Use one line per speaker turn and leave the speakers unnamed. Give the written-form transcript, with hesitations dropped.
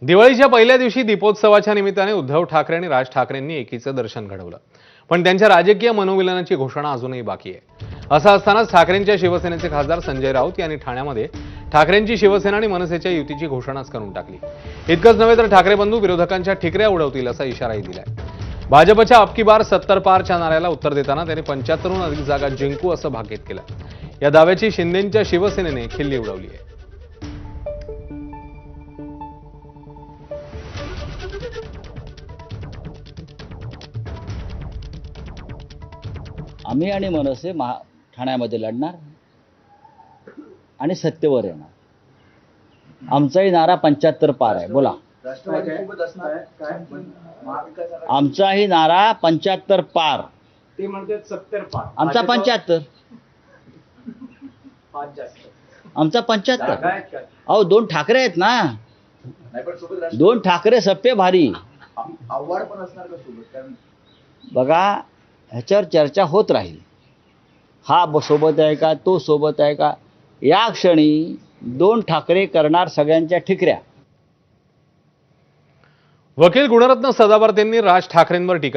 दिवाळीच्या पहिल्या दिवशी दीपोत्सवाच्या निमित्ताने उद्धव ठाकरे आणि राज ठाकरेंनी एकीचं दर्शन घडवलं, पण त्यांच्या राजकीय मनोविलानाची घोषणा अजूनही बाकी आहे। असं असतानाच ठाकरेंच्या शिवसेनेचे खासदार संजय राऊत यांनी ठाण्यामध्ये ठाकरेंची शिवसेना आणि मनसेच्या युतीची घोषणाच करून टाकली। इतकंच नव्हे तर ठाकरे बंधू विरोधकांच्या ठिकऱ्या उडवतील असा इशाराही दिलाय। भाजपच्या अबकी बार 70 पारच्या नाऱ्याला उत्तर देताना त्यांनी 75हून अधिक जागा जिंकू असं भाकीत केलं। या दाव्याची शिंदेंच्या शिवसेनेने खिल्ली उडवली आहे।
आम्ही आणि मनसे ठाण्यामध्ये लढणार आणि सत्तेवर येणार। आमचाही नारा 75 पार आहे। बोला, आमचाही नारा 75 पार।
ते म्हणतात 70 पार,
आमचा 75, आमचा 75। अहो, दोन ठाकरे आहेत ना, दोन ठाकरे सप्पे भारी।
आव्हाड पण असणार का सोबत?
बघा, ह्याच्यावर चर्चा होत राहील। हा सोबत आहे का, तो सोबत आहे का। या क्षणी दोन ठाकरे करणार सगळ्यांच्या ठिकऱ्या।
वकील गुणरत्न सदावर्तेंनी राज ठाकरेंवर टीका